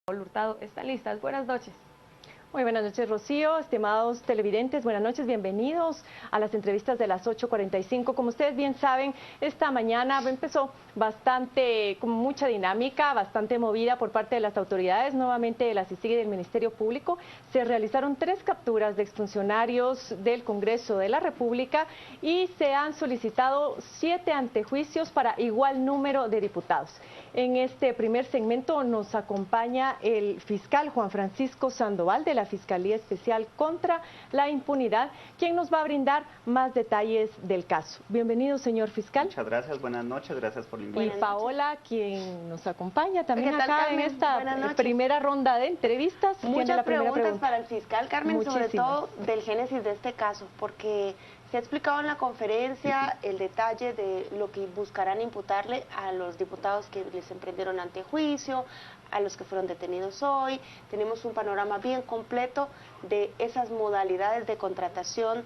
Hurtado están listas. Buenas noches. Muy buenas noches, Rocío. Estimados televidentes, buenas noches, bienvenidos a las entrevistas de las 8:45. Como ustedes bien saben, esta mañana empezó con mucha dinámica, bastante movida por parte de las autoridades, nuevamente de la CICIG y del Ministerio Público. Se realizaron 3 capturas de exfuncionarios del Congreso de la República y se han solicitado 7 antejuicios para igual número de diputados. En este primer segmento nos acompaña el fiscal Juan Francisco Sandoval de la Fiscalía Especial contra la Impunidad, quien nos va a brindar más detalles del caso. Bienvenido, señor fiscal. Muchas gracias, buenas noches, gracias por la invitación. Y Paola, quien nos acompaña también acá, Carmen? en esta primera ronda de entrevistas. Muchas la preguntas para el fiscal, Carmen, Muchísimas. sobre todo del génesis de este caso, porque se ha explicado en la conferencia el detalle de lo que buscarán imputarle a los diputados que les emprendieron antejuicio, a los que fueron detenidos hoy. Tenemos un panorama bien completo de esas modalidades de contratación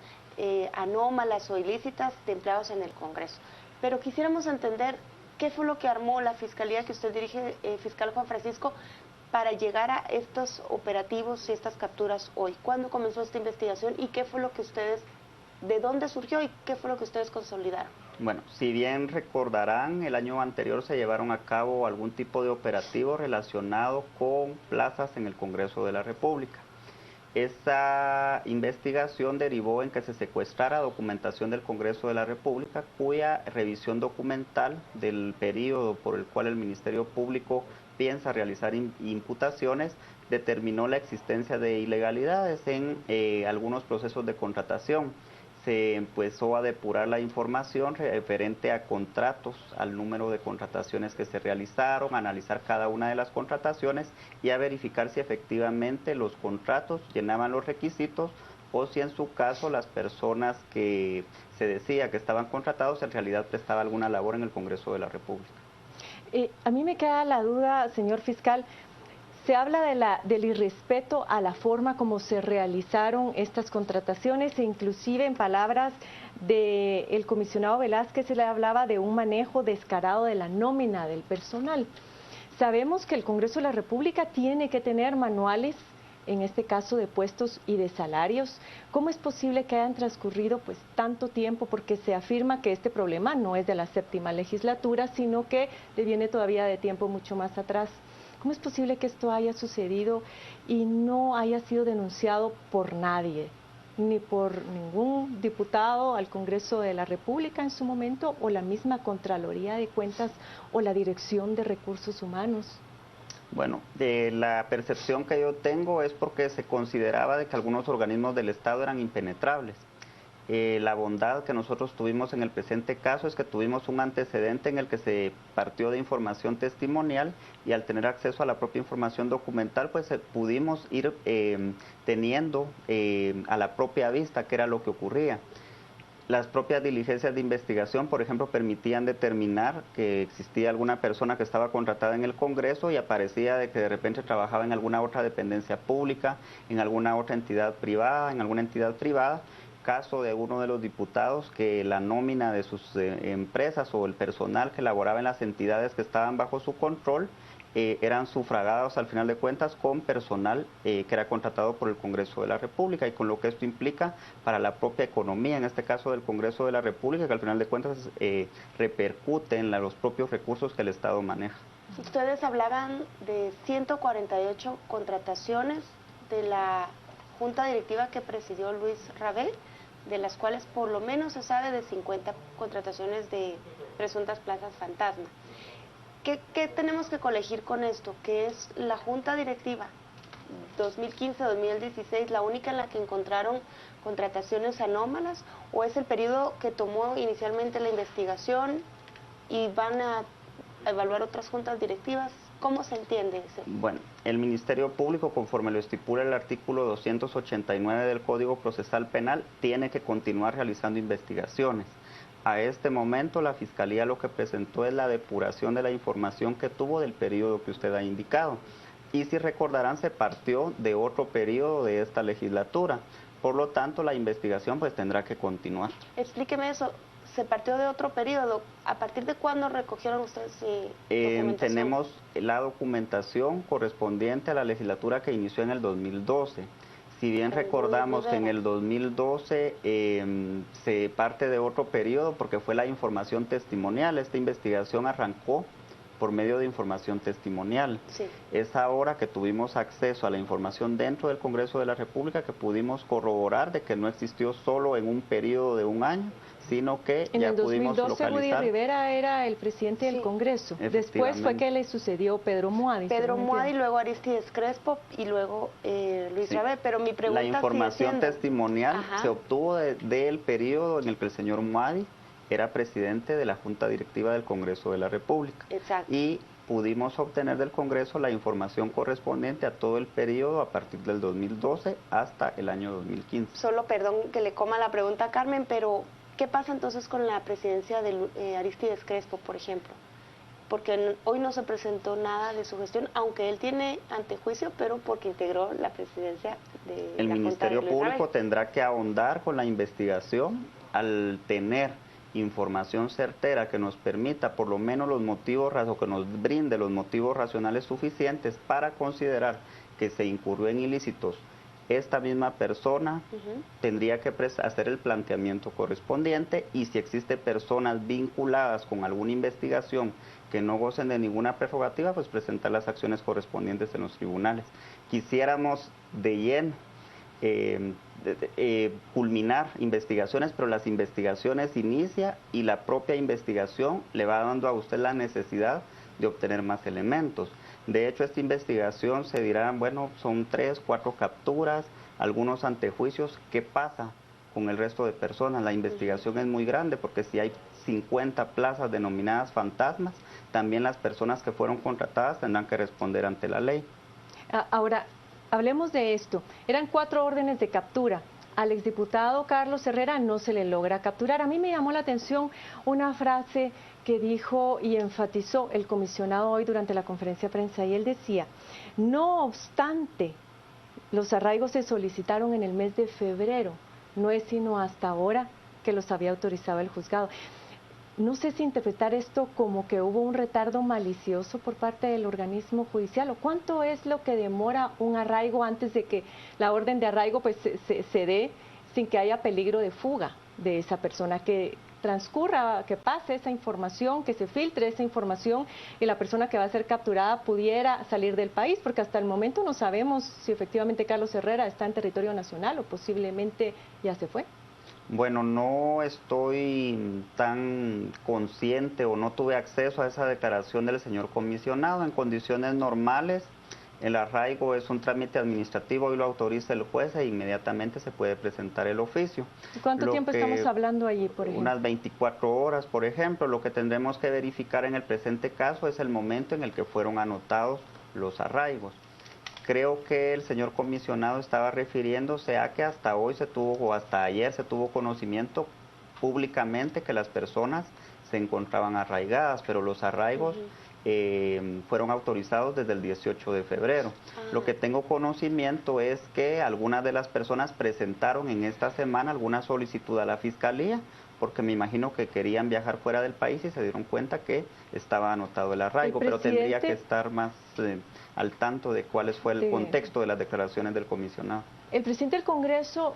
anómalas o ilícitas de empleados en el Congreso. Pero quisiéramos entender qué fue lo que armó la Fiscalía que usted dirige, fiscal Juan Francisco, para llegar a estos operativos y estas capturas hoy. ¿Cuándo comenzó esta investigación y qué fue lo que ustedes, de dónde surgió y qué fue lo que ustedes consolidaron? Bueno, si bien recordarán, el año anterior se llevaron a cabo algún tipo de operativo relacionado con plazas en el Congreso de la República. Esa investigación derivó en que se secuestrara documentación del Congreso de la República, cuya revisión documental del periodo por el cual el Ministerio Público piensa realizar imputaciones determinó la existencia de ilegalidades en algunos procesos de contratación. Se empezó a depurar la información referente a contratos, al número de contrataciones que se realizaron, a analizar cada una de las contrataciones y a verificar si efectivamente los contratos llenaban los requisitos o si en su caso las personas que se decía que estaban contratados en realidad prestaban alguna labor en el Congreso de la República. A mí me queda la duda, señor fiscal. Se habla del irrespeto a la forma como se realizaron estas contrataciones e inclusive en palabras del comisionado Velázquez se le hablaba de un manejo descarado de la nómina del personal. Sabemos que el Congreso de la República tiene que tener manuales, en este caso de puestos y de salarios. ¿Cómo es posible que hayan transcurrido tanto tiempo? Porque se afirma que este problema no es de la 7ª legislatura, sino que le viene todavía de tiempo mucho más atrás. ¿Cómo es posible que esto haya sucedido y no haya sido denunciado por nadie, ni por ningún diputado al Congreso de la República en su momento, o la misma Contraloría de Cuentas o la Dirección de Recursos Humanos? Bueno, de la percepción que yo tengo es porque se consideraba de que algunos organismos del Estado eran impenetrables. La bondad que nosotros tuvimos en el presente caso es que tuvimos un antecedente en el que se partió de información testimonial y al tener acceso a la propia información documental, pues pudimos ir teniendo a la propia vista qué era lo que ocurría. Las propias diligencias de investigación, por ejemplo, permitían determinar que existía alguna persona que estaba contratada en el Congreso y aparecía de que de repente trabajaba en alguna otra dependencia pública, en alguna otra entidad privada, en alguna entidad privada. Caso de uno de los diputados que la nómina de sus empresas o el personal que laboraba en las entidades que estaban bajo su control eran sufragados al final de cuentas con personal que era contratado por el Congreso de la República, y con lo que esto implica para la propia economía, en este caso del Congreso de la República, que al final de cuentas repercute en los propios recursos que el Estado maneja. Ustedes hablaban de 148 contrataciones de la Junta Directiva que presidió Luis Rabel, de las cuales por lo menos se sabe de 50 contrataciones de presuntas plazas fantasma. ¿Qué tenemos que colegir con esto? ¿Que es la Junta Directiva 2015-2016 la única en la que encontraron contrataciones anómalas, o es el periodo que tomó inicialmente la investigación y van a evaluar otras juntas directivas? ¿Cómo se entiende eso? Bueno, el Ministerio Público, conforme lo estipula el artículo 289 del Código Procesal Penal, tiene que continuar realizando investigaciones. A este momento la Fiscalía lo que presentó es la depuración de la información que tuvo del periodo que usted ha indicado. Y si recordarán, se partió de otro periodo de esta legislatura. Por lo tanto, la investigación tendrá que continuar. Explíqueme eso. se partió de otro periodo. ¿A partir de cuándo recogieron ustedes documentación? Tenemos la documentación correspondiente a la legislatura que inició en el 2012. Si bien recordamos que en el 2012 se parte de otro periodo porque fue la información testimonial. Esta investigación arrancó por medio de información testimonial. Sí. Es ahora que tuvimos acceso a la información dentro del Congreso de la República que pudimos corroborar de que no existió solo en un periodo de un año, sino que en ya el pudimos 2012 Woody localizar. Rivera era el presidente del Sí. Congreso. Después fue que le sucedió Pedro Muadi. Pedro Muadi, luego Aristides Crespo y luego Luis Rabé. Pero mi pregunta La información sigue siendo, testimonial Ajá. se obtuvo del periodo en el que el señor Muadi era presidente de la Junta Directiva del Congreso de la República. Exacto. Y pudimos obtener del Congreso la información correspondiente a todo el periodo a partir del 2012 hasta el año 2015. Solo, perdón que le coma la pregunta a Carmen, pero ¿qué pasa entonces con la presidencia de Aristides Crespo, por ejemplo? Porque hoy no se presentó nada de su gestión, aunque él tiene antejuicio, pero porque integró la presidencia de El la Ministerio Junta de Luis Público Rabel. tendrá que ahondar con la investigación al tener información certera que nos permita por lo menos los motivos o que nos brinde los motivos racionales suficientes para considerar que se incurrió en ilícitos. Esta misma persona tendría que hacer el planteamiento correspondiente y si existe personas vinculadas con alguna investigación que no gocen de ninguna prerrogativa, pues presentar las acciones correspondientes en los tribunales. Quisiéramos de lleno culminar investigaciones, pero las investigaciones inicia y la propia investigación le va dando a usted la necesidad de obtener más elementos. De hecho, esta investigación se dirá, bueno, son 3, 4 capturas, algunos antejuicios. ¿Qué pasa con el resto de personas? La investigación es muy grande porque si hay 50 plazas denominadas fantasmas, también las personas que fueron contratadas tendrán que responder ante la ley. Ahora, hablemos de esto. Eran 4 órdenes de captura. Al exdiputado Carlos Herrera no se le logra capturar. A mí me llamó la atención una frase que dijo y enfatizó el comisionado hoy durante la conferencia de prensa y él decía, no obstante, los arraigos se solicitaron en el mes de febrero, no es sino hasta ahora que los había autorizado el juzgado. No sé si interpretar esto como que hubo un retardo malicioso por parte del organismo judicial o cuánto es lo que demora un arraigo antes de que la orden de arraigo pues se dé sin que haya peligro de fuga de esa persona, que transcurra, que pase esa información, que se filtre esa información y la persona que va a ser capturada pudiera salir del país, porque hasta el momento no sabemos si efectivamente Carlos Herrera está en territorio nacional o posiblemente ya se fue. Bueno, no estoy tan consciente o no tuve acceso a esa declaración del señor comisionado. En condiciones normales, el arraigo es un trámite administrativo y lo autoriza el juez e inmediatamente se puede presentar el oficio. ¿Cuánto tiempo estamos hablando allí, por ejemplo? Unas 24 horas, por ejemplo. Lo que tendremos que verificar en el presente caso es el momento en el que fueron anotados los arraigos. Creo que el señor comisionado estaba refiriéndose a que hasta hoy se tuvo, o hasta ayer se tuvo conocimiento públicamente que las personas se encontraban arraigadas, pero los arraigos fueron autorizados desde el 18 de febrero. Lo que tengo conocimiento es que algunas de las personas presentaron en esta semana alguna solicitud a la Fiscalía, porque me imagino que querían viajar fuera del país y se dieron cuenta que estaba anotado el arraigo, pero tendría que estar más al tanto de cuál fue el contexto de las declaraciones del comisionado. El presidente del Congreso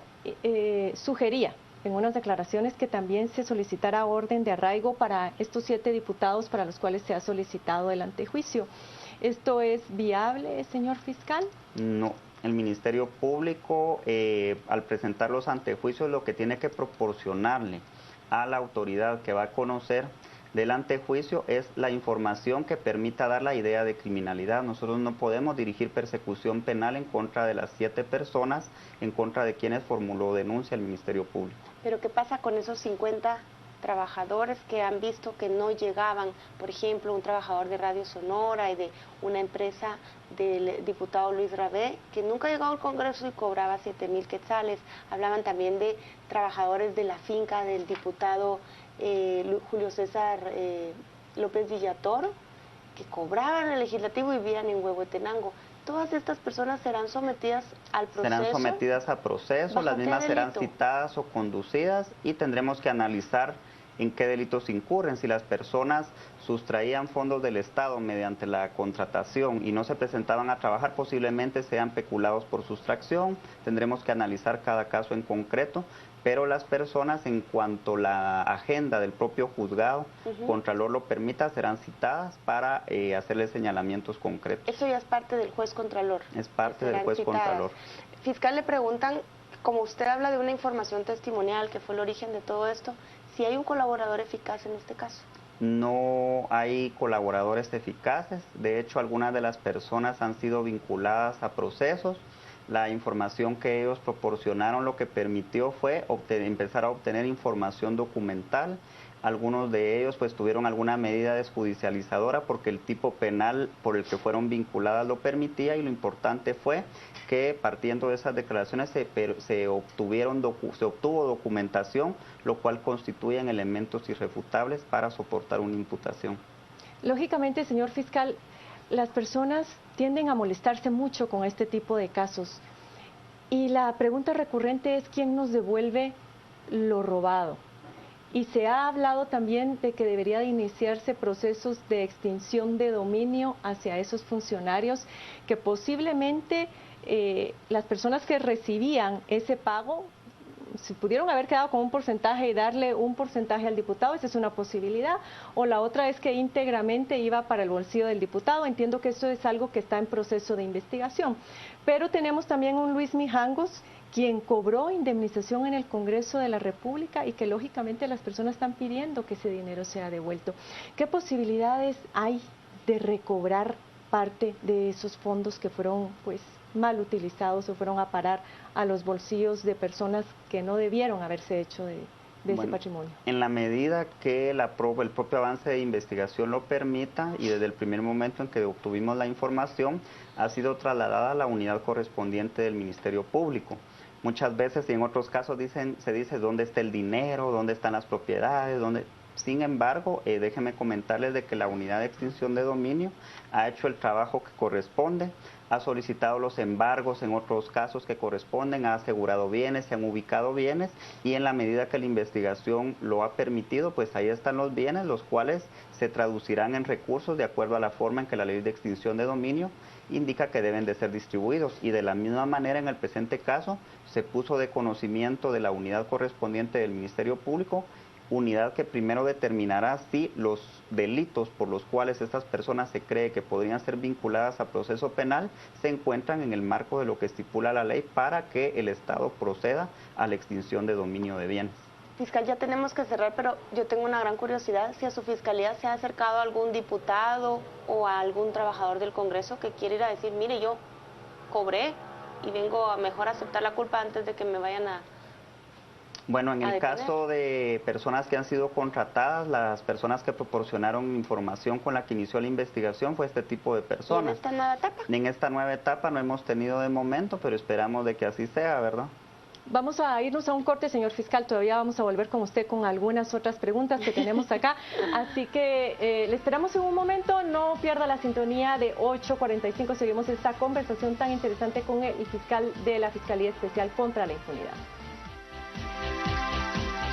sugería en unas declaraciones que también se solicitara orden de arraigo para estos 7 diputados para los cuales se ha solicitado el antejuicio. ¿Esto es viable, señor fiscal? No. El Ministerio Público, al presentar los antejuicios, lo que tiene que proporcionarle a la autoridad que va a conocer del antejuicio es la información que permita dar la idea de criminalidad. Nosotros no podemos dirigir persecución penal en contra de las 7 personas, en contra de quienes formuló denuncia el Ministerio Público. Pero ¿qué pasa con esos 50 trabajadores que han visto que no llegaban? Por ejemplo, un trabajador de Radio Sonora y de una empresa del diputado Luis Rabé, que nunca llegó al Congreso y cobraba 7,000 quetzales. Hablaban también de trabajadores de la finca del diputado Julio César López Villatoro, que cobraban en el legislativo y vivían en Huehuetenango. Todas estas personas serán sometidas al proceso. Serán sometidas a proceso, las mismas serán delito? citadas o conducidas y tendremos que analizar en qué delitos incurren. Si las personas sustraían fondos del Estado mediante la contratación y no se presentaban a trabajar, posiblemente sean peculados por sustracción. Tendremos que analizar cada caso en concreto, pero las personas, en cuanto la agenda del propio juzgado, Contralor lo permita, serán citadas para hacerle señalamientos concretos. Eso ya es parte del juez Contralor. Es parte del juez Contralor. Fiscal, le preguntan, como usted habla de una información testimonial que fue el origen de todo esto, si hay un colaborador eficaz en este caso. No hay colaboradores eficaces. De hecho, algunas de las personas han sido vinculadas a procesos. La información que ellos proporcionaron lo que permitió fue empezar a obtener información documental. Algunos de ellos pues tuvieron alguna medida desjudicializadora porque el tipo penal por el que fueron vinculadas lo permitía, y lo importante fue que partiendo de esas declaraciones se obtuvo documentación, lo cual constituyen elementos irrefutables para soportar una imputación. Lógicamente, señor fiscal, las personas tienden a molestarse mucho con este tipo de casos, y la pregunta recurrente es ¿quién nos devuelve lo robado? Y se ha hablado también de que debería de iniciarse procesos de extinción de dominio hacia esos funcionarios que posiblemente las personas que recibían ese pago, si pudieron haber quedado con un porcentaje y darle un porcentaje al diputado, esa es una posibilidad, o la otra es que íntegramente iba para el bolsillo del diputado. Entiendo que eso es algo que está en proceso de investigación. Pero tenemos también un Luis Mijangos, quien cobró indemnización en el Congreso de la República y que lógicamente las personas están pidiendo que ese dinero sea devuelto. ¿Qué posibilidades hay de recobrar parte de esos fondos que fueron pues mal utilizados o fueron a parar a los bolsillos de personas que no debieron haberse hecho de ese patrimonio? En la medida que el propio avance de investigación lo permita, y desde el primer momento en que obtuvimos la información, ha sido trasladada a la unidad correspondiente del Ministerio Público. Muchas veces y en otros casos se dice dónde está el dinero, dónde están las propiedades, dónde... Sin embargo, déjenme comentarles de que la unidad de extinción de dominio ha hecho el trabajo que corresponde, ha solicitado los embargos en otros casos que corresponden, ha asegurado bienes, se han ubicado bienes, y en la medida que la investigación lo ha permitido, pues ahí están los bienes, los cuales se traducirán en recursos de acuerdo a la forma en que la ley de extinción de dominio indica que deben de ser distribuidos. Y de la misma manera, en el presente caso, se puso de conocimiento de la unidad correspondiente del Ministerio Público, unidad que primero determinará si los delitos por los cuales estas personas se cree que podrían ser vinculadas a proceso penal se encuentran en el marco de lo que estipula la ley para que el Estado proceda a la extinción de dominio de bienes. Fiscal, ya tenemos que cerrar, pero yo tengo una gran curiosidad, si a su fiscalía se ha acercado algún diputado o a algún trabajador del Congreso que quiere ir a decir, mire, yo cobré y vengo a mejor aceptar la culpa antes de que me vayan a... Bueno, en el caso de personas que han sido contratadas, las personas que proporcionaron información con la que inició la investigación fue este tipo de personas. ¿Y en esta nueva etapa? En esta nueva etapa no hemos tenido de momento, pero esperamos de que así sea, ¿verdad? Vamos a irnos a un corte, señor fiscal. Todavía vamos a volver con usted con algunas otras preguntas que tenemos acá. Así que le esperamos en un momento. No pierda la sintonía de 8:45. Seguimos esta conversación tan interesante con el fiscal de la Fiscalía Especial contra la Impunidad.